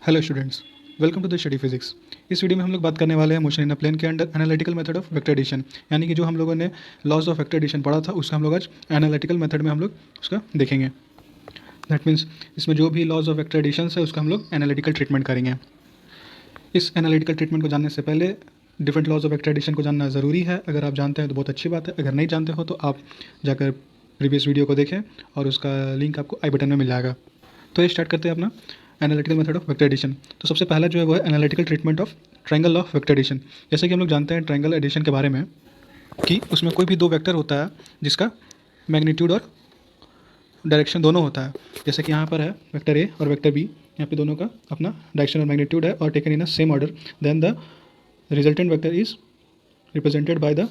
Hello students, welcome to the study physics. इस video में हम लोग बात करने वाले हैं मोशन इन अ प्लेन के under analytical method of vector addition, यानी कि जो हम लोगों ने लॉज ऑफ वेक्टर एडिशन पढ़ा था उसका हम लोग आज एनालिटिकल मेथड में हम लोग उसका देखेंगे। दैट मीन्स इसमें जो भी लॉज ऑफ वेक्टर एडिशन है उसका हम लोग एनालिटिकल ट्रीटमेंट करेंगे। इस एनालिटिकल ट्रीटमेंट को जानने से पहले different laws of vector addition को जानना ज़रूरी है। अगर आप जानते हैं तो बहुत अच्छी बात है, अगर नहीं जानते हो तो आप जाकर प्रीवियस वीडियो को देखें और उसका लिंक आपको आई बटन में मिल जाएगा। तो ये स्टार्ट करते हैं अपना analytical method of vector addition. तो सबसे पहला जो है वो है analytical treatment of triangle of vector addition. जैसे कि हम लोग जानते हैं ट्रायंगल एडिशन के बारे में कि उसमें कोई भी दो वेक्टर होता है जिसका मैग्नीट्यूड और डायरेक्शन दोनों होता है। जैसे कि यहाँ पर है वेक्टर ए और वेक्टर बी, यहाँ पे दोनों का अपना डायरेक्शन और मैग्नीट्यूड है और taken in a same order, then the resultant vector is represented by the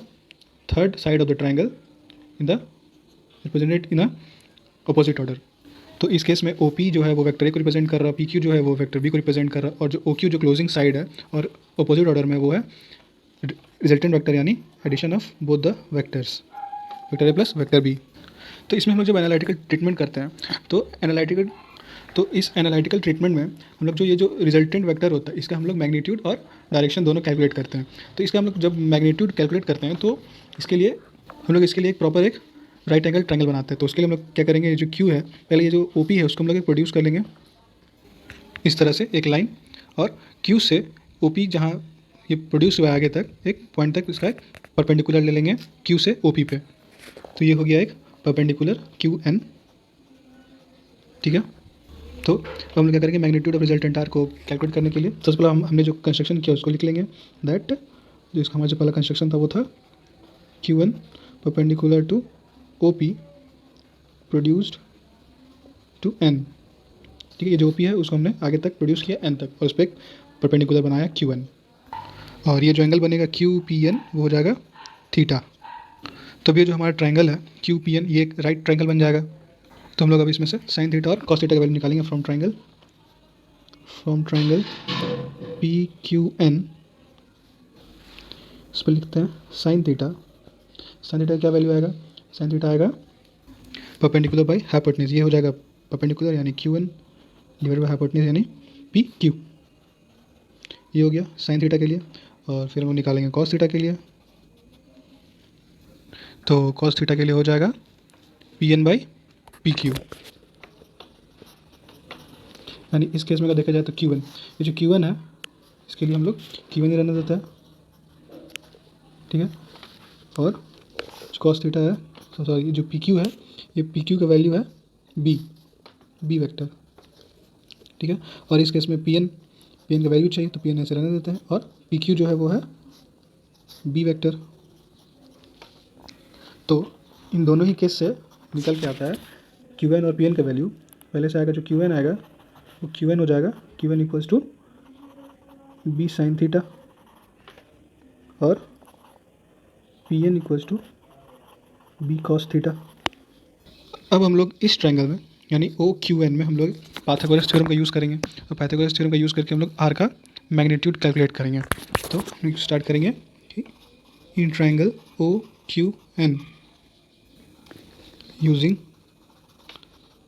third side of the triangle in the represented in a opposite order. तो इस केस में ओ पी जो है वो वेक्टर ए को represent कर रहा है, पी क्यू जो है वो वेक्टर बी को रिप्रेजेंट कर रहा है, और जो ओ क्यू जो क्लोजिंग साइड है और अपोजिट ऑर्डर में वो है रिजल्टेंट वेक्टर, यानी addition of both the vectors, vector A plus vector B. तो इसमें हम लोग जब एनालिटिकल ट्रीटमेंट करते हैं तो इस एनालिटिकल ट्रीटमेंट में हम लोग जो ये जो रिजल्टेंट वेक्टर होता है इसका हम लोग मैग्नीट्यूड और डायरेक्शन दोनों कैलकुलेट करते हैं। तो इसका हम लोग जब मैग्नीट्यूड कैलकुलेट करते हैं तो इसके लिए हम लोग इसके लिए एक प्रॉपर एक राइट एंगल ट्रायंगल बनाते हैं। तो उसके लिए हम लोग क्या करेंगे, ये जो क्यू है, पहले ये जो ओ पी है उसको हम लोग प्रोड्यूस कर लेंगे इस तरह से एक लाइन, और क्यू से ओ पी जहाँ ये प्रोड्यूस हुआ है आगे तक एक पॉइंट तक इसका एक परपेंडिकुलर ले लेंगे क्यू से ओ पी पे। तो ये हो गया एक परपेंडिकुलर क्यू एन। ठीक है, तो अब हम लोग क्या करेंगे, मैग्नीट्यूड ऑफ रिजल्टेंट आर को कैलकुलेट करने के लिए सबसे पहले हमने जो कंस्ट्रक्शन किया उसको लिख लेंगे। दैट जो इसका हमारा जो पहला कंस्ट्रक्शन था वो था Q N perpendicular to O P produced to N. ठीक है, ये जो ओ पी है उसको हमने आगे तक प्रोड्यूस किया एन तक और उस पर एक परपेंडिकुलर बनाया क्यू एन, और ये जो एंगल बनेगा क्यू पी एन वो हो जाएगा थीटा। तो ये जो हमारा ट्रायंगल है क्यू पी एन ये एक राइट ट्रायंगल बन जाएगा। तो हम लोग अब इसमें से साइन थीटा और कॉस थीटा का वैल्यू निकालेंगे from triangle P Q N. इस पर लिखते हैं साइन थीटा का क्या वैल्यू आएगा, साइन थीटा आएगा परपेंडिकुलर बाई हाइपोटेन्यूज, ये हो जाएगा परपेंडिकुलर यानी Q N divide by hypotenuse यानी पी क्यू। ये हो गया साइन थीटा के लिए, और फिर हम निकालेंगे कॉस थीटा के लिए। तो कॉस थीटा के लिए हो जाएगा P N by P Q, यानी इस केस में अगर देखा जाए तो क्यू एन, ये जो क्यू एन है इसके लिए हम लोग क्यू एन ही रहने देते हैं। ठीक है, और जो कॉस थीटा है, सॉरी जो पी क्यू है, ये पी क्यू का वैल्यू है बी वेक्टर। ठीक है, और इस केस में पी एन का वैल्यू चाहिए तो पी एन ऐसे रहने देते हैं, और पी क्यू जो है वो है बी वेक्टर। तो इन दोनों ही केस से निकल के आता है क्यू एन और पी एन का वैल्यू। पहले से आएगा जो क्यू एन आएगा वो क्यू एन हो जाएगा Q N equals to B sine theta, और P N equals to B cos theta. अब हम लोग इस ट्रायंगल में यानी ओ क्यू एन में हम लोग पाइथागोरस थ्योरम का यूज़ करेंगे, और पाइथागोरस थ्योरम का यूज़ करके हम लोग आर का मैग्नीट्यूड कैलकुलेट करेंगे। तो हम स्टार्ट करेंगे in triangle O Q N using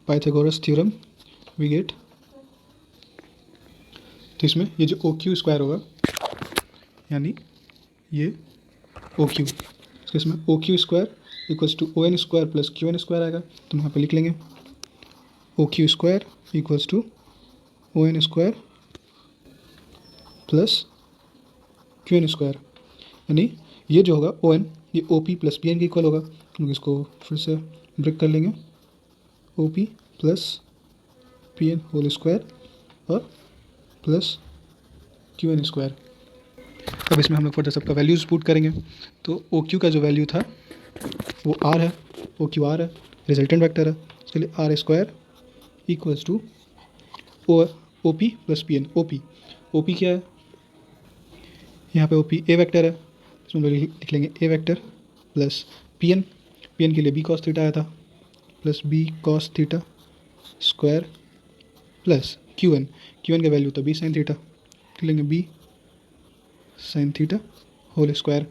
Pythagoras theorem we get. तो इसमें ये जो ओ क्यू स्क्वायर होगा यानी ये ओ क्यू, इसमें O Q square equals to O N square plus Q N square आएगा। तो यहाँ पे लिख लेंगे O Q square equals to O N square plus Q N square, यानी ये जो होगा ओ एन ये O P plus P N के इक्वल होगा। हम लोग इसको फिर से ब्रेक कर लेंगे, O P plus P N whole square और प्लस क्यू एन स्क्वायर। अब इसमें हम लोग फर्दर सबका वैल्यूज़ पुट करेंगे। तो ओ क्यू का जो वैल्यू था वो आर है, ओ क्यू आर है, रिजल्टेंट वेक्टर है, इसके लिए R square equals to O P plus P N. O P क्या है, यहाँ पे ओ पी ए वेक्टर है, इसमें हम लोग लिख लेंगे A vector plus P N के लिए बी कॉस थीटा आया था plus B cos theta square plus Q N का वैल्यू था बी साइन थीटा, लिख लेंगे B sine theta whole square.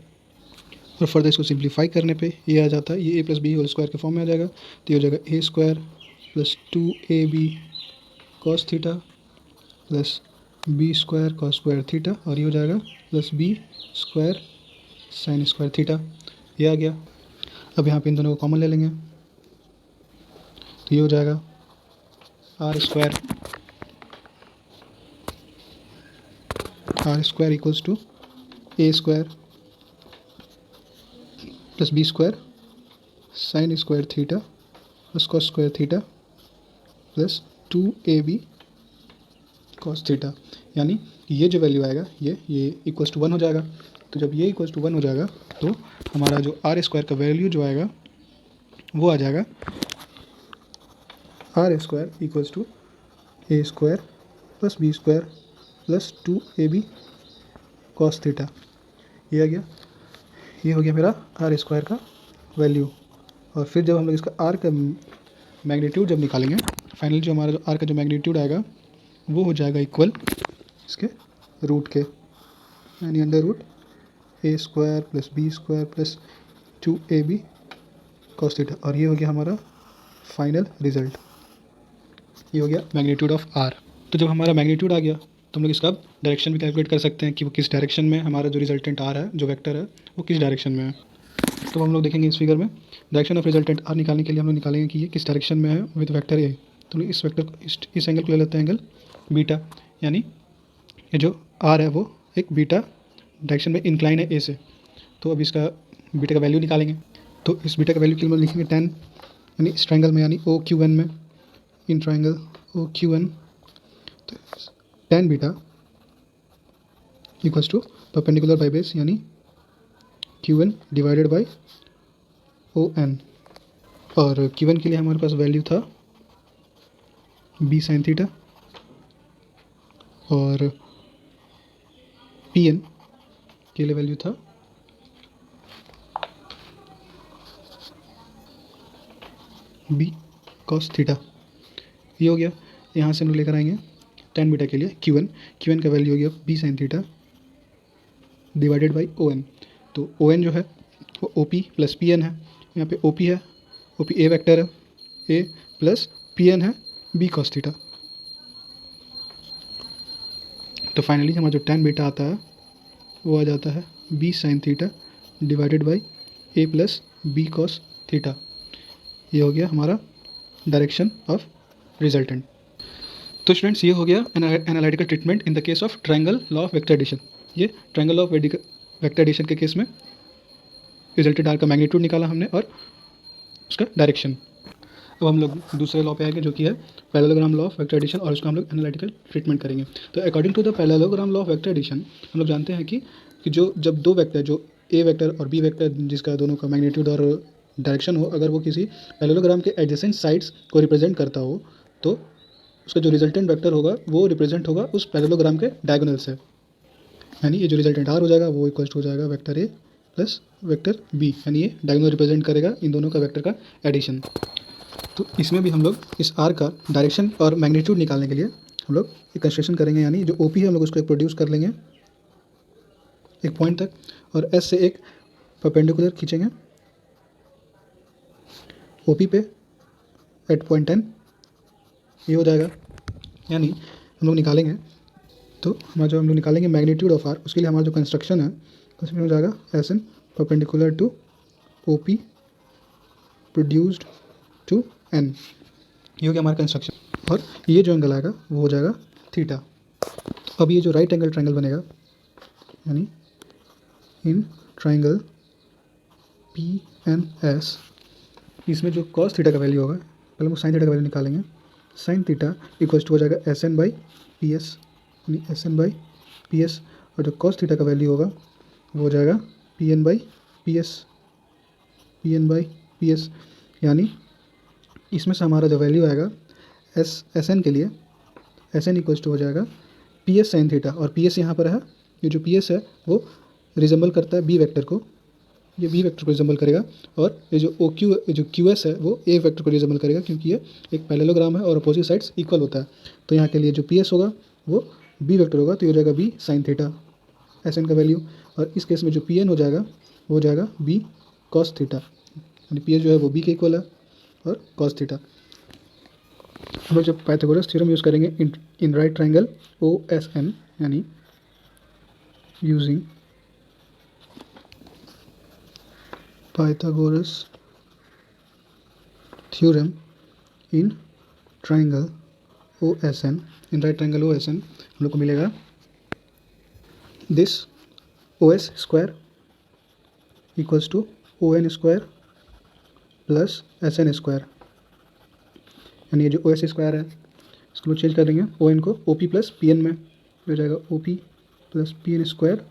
और फर्दर इसको सिंप्लीफाई करने पे ये आ जाता है, ये A plus B whole square के फॉर्म में आ जाएगा। तो ये हो जाएगा A square plus 2ab cos theta plus B square cos square theta और ये हो जाएगा plus B square sine square theta. ये आ गया। अब यहाँ पे इन दोनों को कॉमन ले लेंगे तो ये हो जाएगा R square equals to A square plus B square sine square theta plus cos square theta plus 2ab cos theta. यानी ये जो वैल्यू आएगा ये इक्वल्स टू 1 हो जाएगा। तो जब ये इक्वल्स टू 1 हो जाएगा तो हमारा जो आर स्क्वायर का वैल्यू जो आएगा वो आ जाएगा R square equals to A square plus B square plus 2ab cos theta. ये आ गया। ये हो गया मेरा आर स्क्वायर का वैल्यू। और फिर जब हम लोग इसका आर का मैग्नीट्यूड जब निकालेंगे, फाइनली जो हमारा जो आर का जो मैग्नीट्यूड आएगा वो हो जाएगा इक्वल इसके रूट के, यानी under root A square plus B square plus 2ab cos theta. और ये हो गया हमारा फाइनल रिजल्ट। ये हो गया मैग्नीट्यूड ऑफ आर। तो जब हमारा मैग्नीट्यूड आ गया तो हम लोग इसका डायरेक्शन भी कैलकुलेट कर सकते हैं कि वो किस डायरेक्शन में हमारा जो रिजल्टेंट आर है, जो वेक्टर है, वो किस डायरेक्शन में है। तो हम लोग देखेंगे इस फिगर में डायरेक्शन ऑफ रिजल्टेंट आर निकालने के लिए हम लोग निकालेंगे कि ये किस डायरेक्शन में है विद वेक्टर ए। तो इस वेक्टर इस एंगल को ले लेते हैं एंगल बीटा, यानी ये जो आर है वो एक बीटा डायरेक्शन में इंक्लाइन है ए से। तो अब इसका बीटा का वैल्यू निकालेंगे। तो इस बीटा का वैल्यू के लिए हम लिखेंगे 10, यानी इस ट्रायंगल में, यानी ओ क्यू एन में, in triangle O Q N, तो tan beta equals to perpendicular by base, यानी Q N divided by O N. और क्यू एन के लिए हमारे पास वैल्यू था बी साइन थीटा और पी एन के लिए वैल्यू था बी कॉस थीटा। ये हो गया। यहाँ से हम लोग लेकर आएंगे tan बीटा के लिए क्यू एन का वैल्यू हो गया B sine theta divided by O N. तो ओ एन जो है वो O P plus P N है। यहाँ पे ओ पी है, ओ पी ए वैक्टर है, ए प्लस पी एन है बी कॉस थीटा। तो फाइनली हमारा जो tan बीटा आता है वो आ जाता है B sine theta divided by A plus B cos theta. ये हो गया हमारा डायरेक्शन ऑफ रिजल्टेंट। तो स्टूडेंट्स ये हो गया analytical treatment in the case of triangle law of vector addition. ये ट्रायंगल ऑफ वेक्टर एडिशन के केस में रिजल्टेंट आर का मैग्नीट्यूड निकाला हमने और उसका डायरेक्शन। अब हम लोग दूसरे लॉ पे आएंगे जो कि है parallelogram law of vector addition, और उसका हम लोग एनालिटिकल ट्रीटमेंट करेंगे। तो according to the parallelogram law of vector addition हम लोग जानते हैं कि जो जब दो वेक्टर, जो ए वेक्टर और बी वेक्टर, जिसका दोनों का मैग्नीट्यूड और डायरेक्शन हो, अगर वो किसी पैरेललोग्राम के एडजेसेंट साइड्स को रिप्रेजेंट करता हो तो उसका जो रिजल्टेंट वेक्टर होगा वो रिप्रेजेंट होगा उस पैरेललोग्राम के डायगोनल से। यानी ये जो रिजल्टेंट आर हो जाएगा वो इक्वल हो जाएगा vector A plus vector B, यानी ये डायगोनल रिप्रेजेंट करेगा इन दोनों का वेक्टर का एडिशन। तो इसमें भी हम लोग इस आर का डायरेक्शन और मैग्नीट्यूड निकालने के लिए हम लोग एक कंस्ट्रक्शन करेंगे, यानी जो ओपी है हम लोग उसको एक प्रोड्यूस कर लेंगे एक पॉइंट तक, और एस से एक परपेंडिकुलर खींचेंगे ओपी पे एट पॉइंट 10। ये हो जाएगा। यानी हम लोग निकालेंगे, तो हमारा जो हम लोग निकालेंगे मैग्नीट्यूड ऑफ आर, उसके लिए हमारा जो कंस्ट्रक्शन है उसमें हो जाएगा S N perpendicular to O P produced to N. ये हो गया हमारा कंस्ट्रक्शन। और ये जो एंगल आएगा वो हो जाएगा थीटा। तो अब ये जो राइट एंगल ट्रायंगल बनेगा, यानी in triangle P N S, इसमें जो कॉस थीटा का वैल्यू होगा, पहले हम साइन थीटा का वैल्यू निकालेंगे। साइन थीटा इक्वल्स टू हो जाएगा S N by P S, यानी S N by P S, और जो कॉस थीटा का वैल्यू होगा वो हो जाएगा P N by P S, P N by P S. यानी इसमें से हमारा जो वैल्यू आएगा एस एन के लिए, एस एन इक्वल्स टू हो जाएगा पी एस साइन थीटा, और पी एस यहाँ पर है, ये जो पी एस है वो रिजेंबल करता है बी वेक्टर को, ये बी वेक्टर को रिजेंबल करेगा, और ये जो ओ क्यू, जो क्यू एस है वो ए वेक्टर को रिजेंबल करेगा, क्योंकि ये एक पैरेललोग्राम है और अपोजिट साइड्स इक्वल होता है। तो यहाँ के लिए जो पी एस होगा वो बी वेक्टर होगा, तो ये हो जाएगा B sine theta S N का वैल्यू। और इस केस में जो पी एन हो जाएगा वो हो जाएगा बी कॉस थीटा, यानी पी एस जो है वो बी के इक्वल है और कॉस थीटा। हम लोग जब पाइथागोरस थ्योरम यूज़ करेंगे in right triangle O S N, यानी using Pythagoras theorem in triangle O S N, in right triangle O S N, हम लोग को मिलेगा this O S square equals to O N square plus S N square, यानी ये जो ओ S square है इसको चेंज कर देंगे ओ एन को O P plus P N में, हो जाएगा O P plus P N square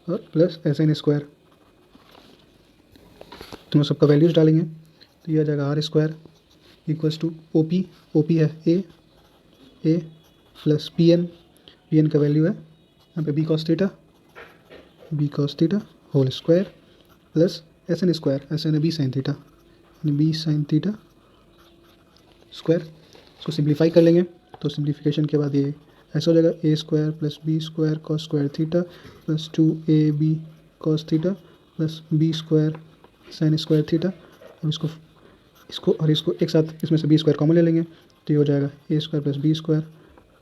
और प्लस एस एन स्क्वायर। तो हम सबका वैल्यूज डालेंगे तो ये आ जाएगा R square equals to O P है ए प्लस पी एन का वैल्यू है यहाँ पे B cos theta whole square plus S N है बी साइन थीटा, यानी बी साइन थीटा स्क्वायर। इसको सिंप्लीफाई कर लेंगे तो सिंप्लीफिकेशन के बाद ये ऐसा हो जाएगा A square plus B square cos square theta plus 2ab cos theta plus B square sine square theta. अब इसको एक साथ इसमें से बी स्क्वायर कॉमन ले लेंगे तो ये हो जाएगा A square plus B square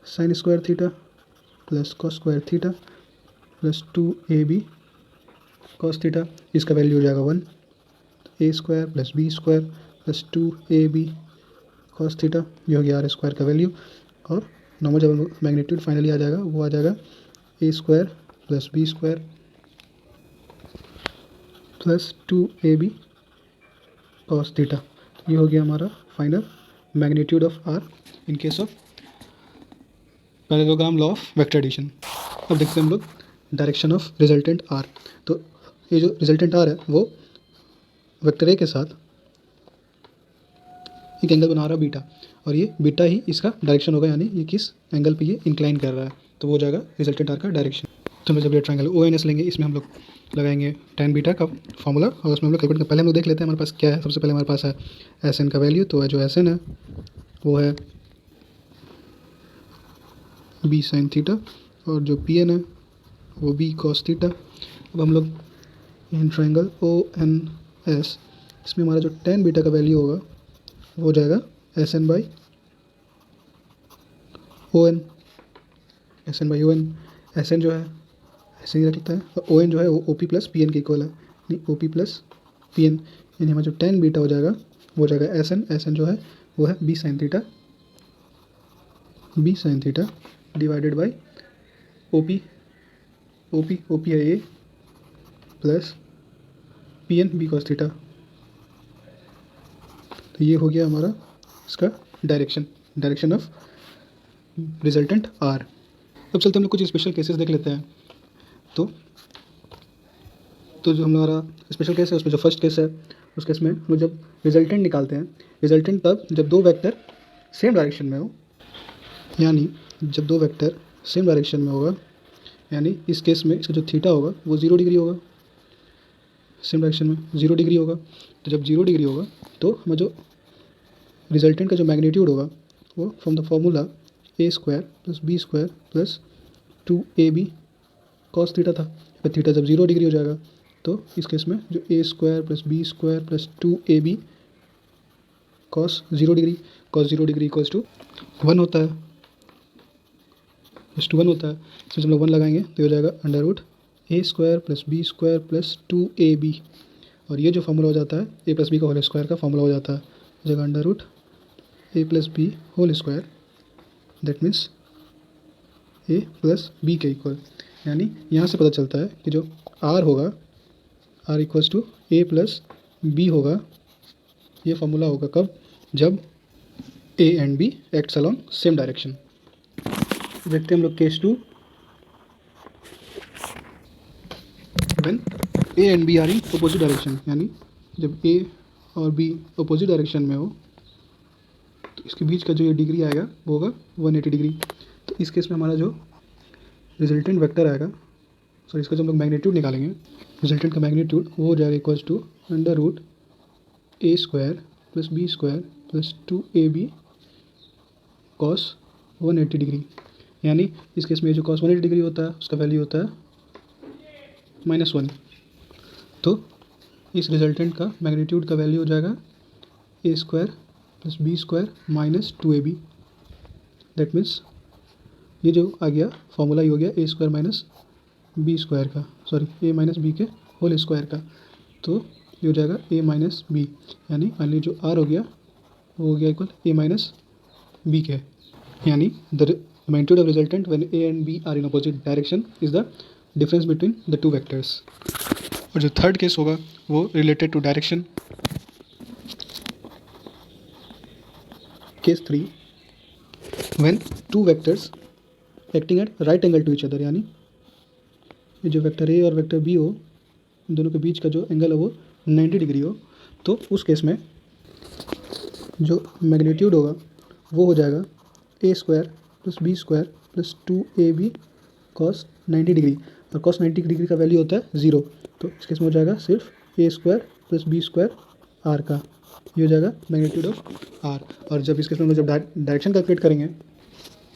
sine square theta plus cos square theta plus 2ab cos theta, इसका वैल्यू हो जाएगा 1। A square plus B square plus 2ab cos theta, ये हो गया आर स्क्वायर का वैल्यू। और नॉर्मल जब मैग्नीट्यूड फाइनली आ जाएगा वो आ जाएगा A square plus B square plus 2ab cos theta. ये हो गया हमारा final magnitude of R in case of parallelogram law of vector addition. अब देखते हैं हम लोग डायरेक्शन ऑफ रिजल्टेंट आर। तो ये जो रिजल्टेंट आर है वो वेक्टर ए के साथ एक एंगल बना रहा है बीटा, और ये बीटा ही इसका डायरेक्शन होगा, यानी ये किस एंगल पे ये इंक्लाइन कर रहा है, तो वो हो जाएगा रिजल्टेंट आर का डायरेक्शन। तो हम जब ये ट्रायंगल ओ एन एस लेंगे इसमें हम लोग लगाएंगे tan बीटा का फॉर्मूला, और उसमें हम लोग कैलकुलेट पहले हम लोग देख लेते हैं हमारे पास क्या है। सबसे पहले हमारे पास है एस एन का वैल्यू, तो जो एस एन है वो है बी साइन थीटा, और जो पी एन है वो बी कॉस थीटा। अब हम लोग in triangle O N S इसमें हमारा जो tan बीटा का वैल्यू होगा वो हो जाएगा S N by O N, S N by O N. S N जो है ऐसे ही रख लेता है, और ओ एन जो है वो O P plus P N के इक्वल है, यानी O P plus P N, यानी हमारा जो tan बीटा हो जाएगा वो हो जाएगा एस एन जो है वो है B sine theta divided by O P है A plus P N B cos theta. तो ये हो गया हमारा इसका डायरेक्शन ऑफ रिजल्टेंट आर। अब चलते हम लोग कुछ स्पेशल केसेस देख लेते हैं। तो जो हमारा स्पेशल केस है उसमें जो फर्स्ट केस है उस केस में हम लोग जब रिजल्टेंट निकालते हैं, रिजल्टेंट तब जब दो वेक्टर सेम डायरेक्शन में हो, यानी जब दो वेक्टर सेम डायरेक्शन में होगा, यानी इस केस में इसका जो थीटा होगा वो 0 डिग्री होगा, सेम डायरेक्शन में 0 डिग्री होगा। तो जब 0 डिग्री होगा तो हमारा जो रिजल्टेंट का जो मैग्नीट्यूड होगा वो from the formula A square plus B square plus 2ab cos theta था। फिर थीटा जब 0 डिग्री हो जाएगा तो इस केस में जो A square plus B square plus 2ab cos 0 degree equals to 1 होता है, इसमें जब हम लोग 1 लगाएंगे तो हो जाएगा under root A square plus B square plus 2ab, और ये जो फार्मूला हो जाता है ए प्लस बी का होल स्क्वायर का फार्मूला हो जाता है, हो जाएगा under root A plus B whole square, that means A plus B के इक्वल। यानी यहाँ से पता चलता है कि जो आर होगा R equals to A plus B होगा, ये फार्मूला होगा कब, जब A and B acts along same direction. देखते हैं हम लोग case 2, when A and B are in opposite direction, यानी जब ए और बी अपोजिट डायरेक्शन में हो तो इसके बीच का जो ये डिग्री आएगा वो होगा 180 डिग्री। तो इस केस में हमारा जो रिजल्टेंट वेक्टर आएगा, सो इसका जो हम लोग मैग्नीट्यूड निकालेंगे, रिजल्टेंट का मैग्नीट्यूड वो हो जाएगा equals to under root A square plus B square plus 2ab cos 180 degree. यानी इस केस में जो कॉस 180 डिग्री होता है उसका वैल्यू होता है -1। तो इस रिजल्टेंट का मैग्नीट्यूड का वैल्यू हो जाएगा A square plus B square minus 2ab, that means ये जो आ गया फॉर्मूला ये हो गया A square minus B square का, सॉरी ए माइनस बी के होल स्क्वायर का। तो ये हो जाएगा ए माइनस बी, यानी फाइनली जो आर हो गया वो हो गया इक्वल ए माइनस बी के, यानी the magnitude of resultant when a and b are in opposite direction is the difference between the two vectors। और जो थर्ड केस होगा वो related to direction. Case 3, when two vectors acting at right angle to each other, यानी ये जो vector A और vector B हो, इन दोनों के बीच का जो एंगल है वो 90 डिग्री हो, तो उस केस में जो मैग्नीट्यूड होगा वो हो जाएगा A square plus B square plus 2ab cos 90 degree, और कॉस 90 डिग्री का वैल्यू होता है 0, तो इस केस में हो जाएगा सिर्फ A square plus B square R का, ये हो जाएगा मैग्नीट्यूड ऑफ आर। और जब इस केस में हम लोग जब डायरेक्शन कैलकुलेट करेंगे,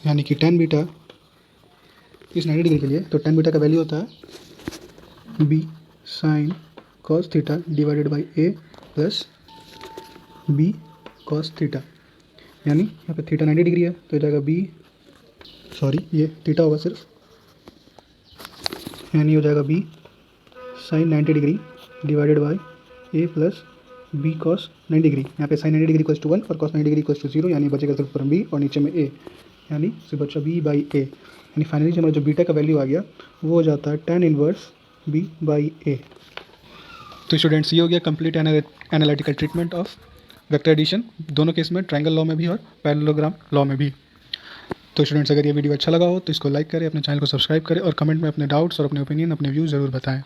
यानी कि tan बीटा इस 90 डिग्री के लिए, तो tan बीटा का वैल्यू होता है B sine cos theta divided by A plus B cos theta, यानी यहाँ पे थीटा 90 डिग्री है तो हो जाएगा बी, सॉरी ये थीटा होगा सिर्फ, यानी हो जाएगा B sine 90 degree divided by A plus B cos 90 degree. यहाँ पे साइन 90 डिग्री इक्वल्स टू 1 और कॉस 90 डिग्री इक्वल्स टू 0, यानी बचेगा सिर्फ ऊपर बी और नीचे में ए, यानी सिर्फ बचा बी बाई ए, यानी फाइनली जो हमारा जो बीटा का वैल्यू आ गया वो हो जाता है tan inverse B by A. तो स्टूडेंट्स ये हो गया complete analytical treatment of vector addition, दोनों केस में ट्रायंगल लॉ में भी और पैरेललोग्राम लॉ में भी। तो स्टूडेंट्स अगर ये वीडियो अच्छा लगा हो तो इसको लाइक करें, अपने चैनल को सब्सक्राइब करें और कमेंट में अपने डाउट्स और अपने ओपिनियन, अपने व्यूज़ ज़रूर बताएं।